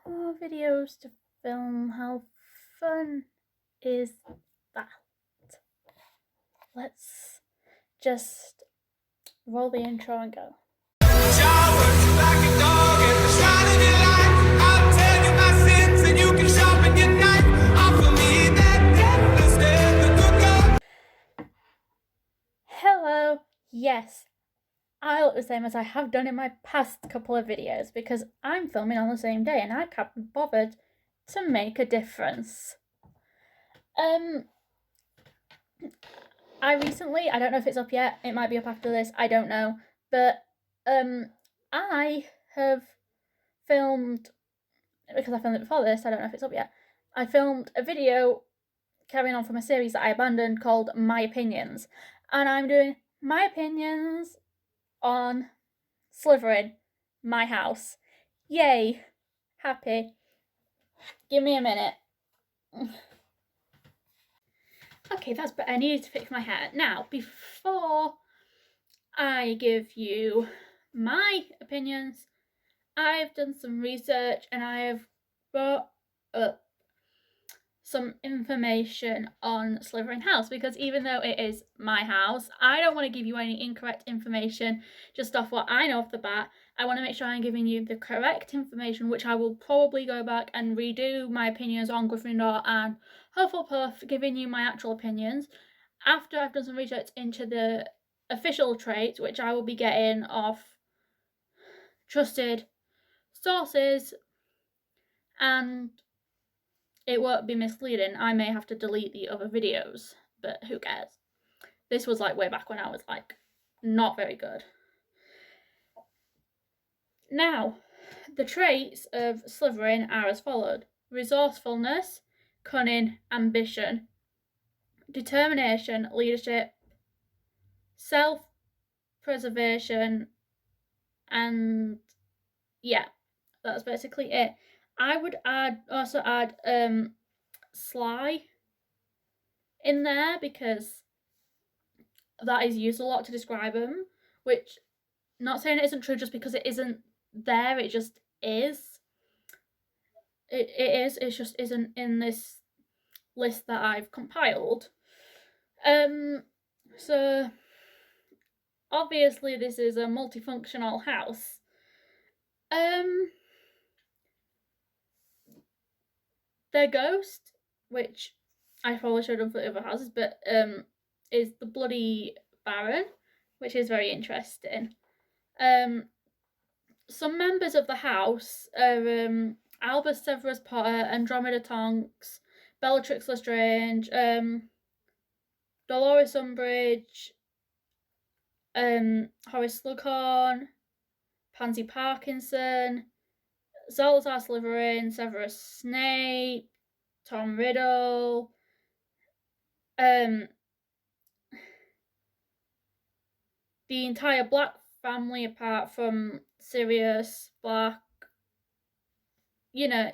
more videos to film. How fun is that? Let's just roll the intro and go. Hello, yes, I look the same as I have done in my past couple of videos because I'm filming on the same day and I can't be bothered to make a difference. I recently, I don't know if it's up yet, it might be up after this, I don't know, but I have filmed, because I filmed it before this, I don't know if it's up yet, I filmed a video carrying on from a series that I abandoned called My Opinions, and I'm doing my opinions on Slytherin, my house. Yay! Happy. Give me a minute. Okay, that's better. I needed to fix my hair. Now, before I give you my opinions, I've done some research and I have brought up some information on Slytherin House, because even though it is my house, I don't want to give you any incorrect information just off what I know off the bat. I want to make sure I'm giving you the correct information, which I will probably go back and redo my opinions on Gryffindor and Hufflepuff, giving you my actual opinions after I've done some research into the official traits, which I will be getting off trusted sources, and it won't be misleading. I may have to delete the other videos, but who cares? This was like way back when I was like not very good. Now, the traits of Slytherin are as followed: resourcefulness, cunning, ambition, determination, leadership, self-preservation, and yeah, that's basically it. I would also add sly in there because that is used a lot to describe them, which, not saying it isn't true just because it isn't there, it just is. It just isn't in this list that I've compiled. So obviously this is a multifunctional house. Their ghost, which I probably should have for the other houses, but is the Bloody Baron, which is very interesting. Some members of the house are Albus Severus Potter, Andromeda Tonks, Bellatrix Lestrange, Dolores Umbridge, Horace Slughorn, Pansy Parkinson, Salazar Slytherin, Severus Snape, Tom Riddle, the entire Black family apart from Sirius Black. You know,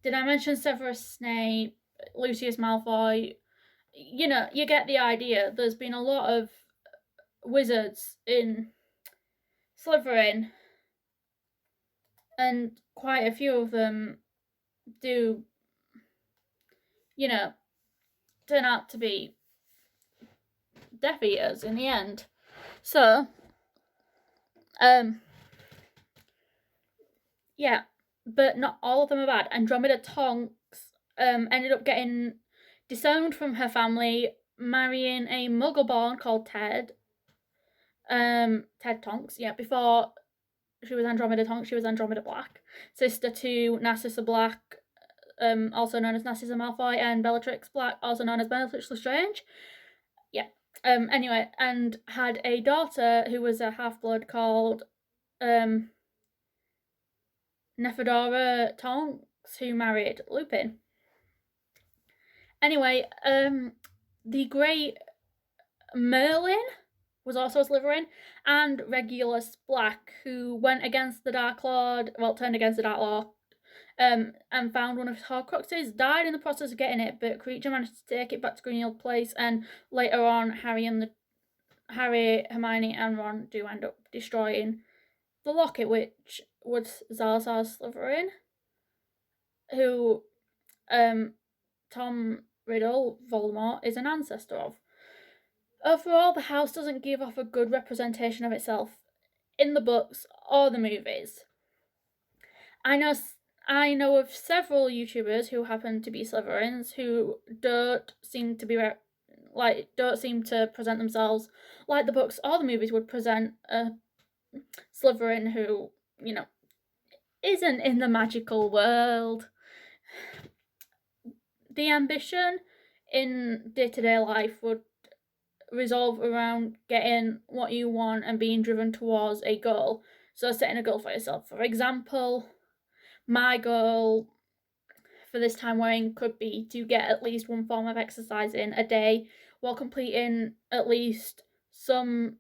did I mention Severus Snape, Lucius Malfoy? You know, you get the idea. There's been a lot of wizards in Slytherin, and quite a few of them do, you know, turn out to be Death Eaters in the end. So, yeah, but not all of them are bad. Andromeda Tonks ended up getting disowned from her family, marrying a Muggle-born called Ted. Ted Tonks, yeah. Before she was Andromeda Tonks, she was Andromeda Black, sister to Narcissa Black, also known as Narcissa Malfoy, and Bellatrix Black, also known as Bellatrix Lestrange. Yeah. Anyway, and had a daughter who was a half-blood called Nephedora Tonks, who married Lupin. Anyway, the Great Merlin was also a Slytherin, and Regulus Black, who went against the Dark Lord, well, turned against the Dark Lord, and found one of his Horcruxes, died in the process of getting it, but Creature managed to take it back to Greenhill Place, and later on, Harry, Hermione, and Ron do end up destroying the locket, which was Salazar Slytherin. who Tom Riddle, Voldemort, is an ancestor of. Overall, the house doesn't give off a good representation of itself in the books or the movies. I know of several YouTubers who happen to be Slytherins who don't seem to present themselves like the books or the movies would present a Slytherin who, isn't in the magical world. The ambition in day-to-day life would resolve around getting what you want and being driven towards a goal. So setting a goal for yourself. For example, my goal for this time wearing could be to get at least one form of exercise in a day while completing at least some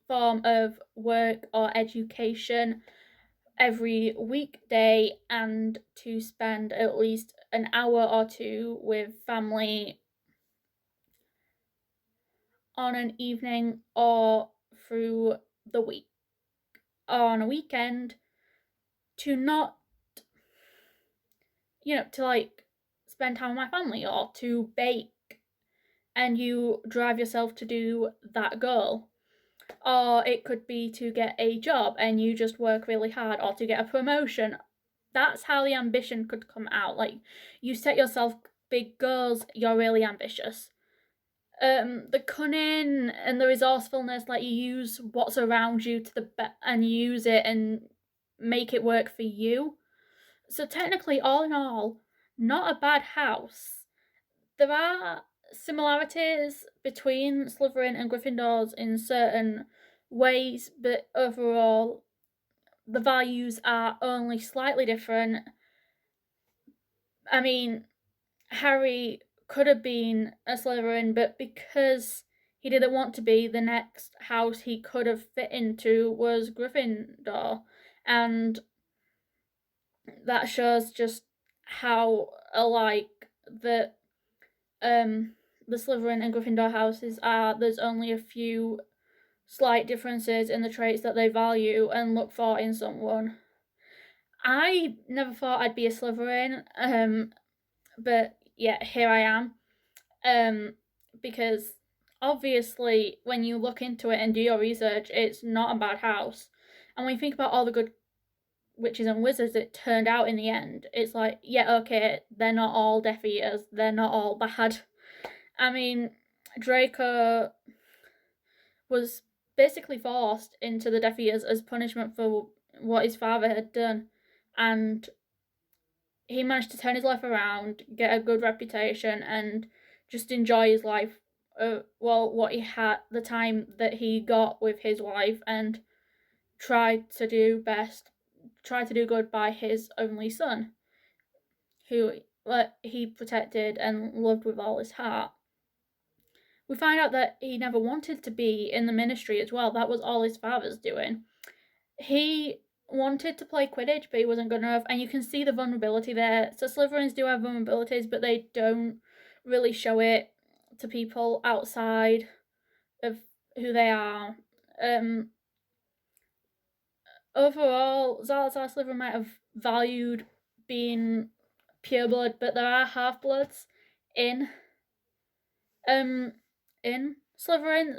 form of work or education every weekday, and to spend at least an hour or two with family on an evening or through the week or on a weekend, to not, to spend time with my family or to bake, and you drive yourself to do that goal. Or it could be to get a job and you just work really hard, or to get a promotion. That's how the ambition could come out. You set yourself big goals, you're really ambitious. The cunning and the resourcefulness, you use what's around you to and use it and make it work for you. So technically, all in all, not a bad house. There are similarities between Slytherin and Gryffindors in certain ways, but overall, the values are only slightly different. I mean, Harry could have been a Slytherin, but because he didn't want to be, the next house he could have fit into was Gryffindor, and that shows just how alike the Slytherin and Gryffindor houses are. There's only a few slight differences in the traits that they value and look for in someone. I never thought I'd be a Slytherin, but yeah, here I am. Because obviously, when you look into it and do your research, it's not a bad house. And when you think about all the good witches and wizards it turned out in the end, it's yeah, okay, they're not all Death Eaters, they're not all bad. I mean, Draco was basically forced into the Death Eaters as punishment for what his father had done, and he managed to turn his life around, get a good reputation, and just enjoy his life. What he had, the time that he got with his wife, and tried to do good by his only son, who he protected and loved with all his heart. We find out that he never wanted to be in the ministry as well. That was all his father's doing. He wanted to play Quidditch, but he wasn't good enough, and you can see the vulnerability there. So Slytherins do have vulnerabilities, but they don't really show it to people outside of who they are. Overall, Salazar Slytherin might have valued being pureblood, but there are half-bloods in Slytherin,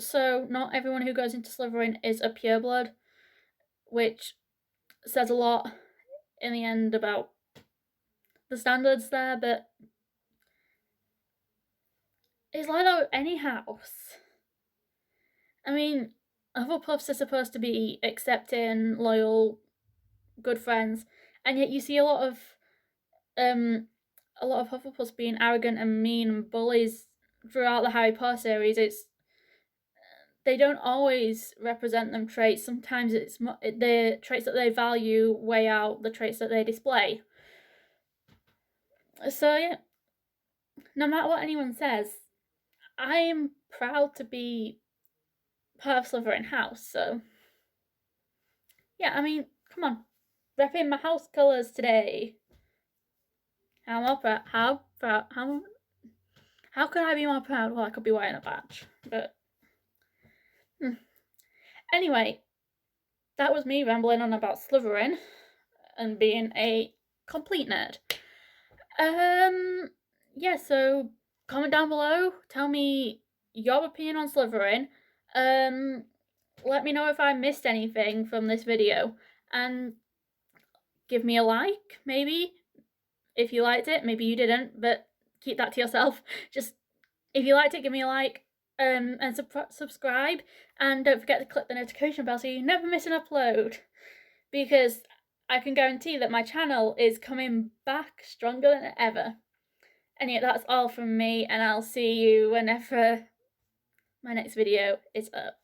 so not everyone who goes into Slytherin is a pureblood, which says a lot in the end about the standards there. But it's like that with any house. I mean, Hufflepuffs are supposed to be accepting, loyal, good friends, and yet you see a lot of Hufflepuffs being arrogant and mean and bullies throughout the Harry Potter series. They don't always represent them traits. Sometimes it's the traits that they value weigh out the traits that they display. So yeah, no matter what anyone says, I am proud to be part of Slytherin House. So yeah, I mean, come on, repping my house colours today. How could I be more proud? Well, I could be wearing a badge, but anyway, that was me rambling on about Slytherin and being a complete nerd. Yeah, so comment down below, tell me your opinion on Slytherin. Let me know if I missed anything from this video, and give me a like, maybe, if you liked it. Maybe you didn't, but keep that to yourself. Just, if you liked it, give me a like, and subscribe, and don't forget to click the notification bell so you never miss an upload, because I can guarantee that my channel is coming back stronger than ever. Anyway, that's all from me, and I'll see you whenever my next video is up.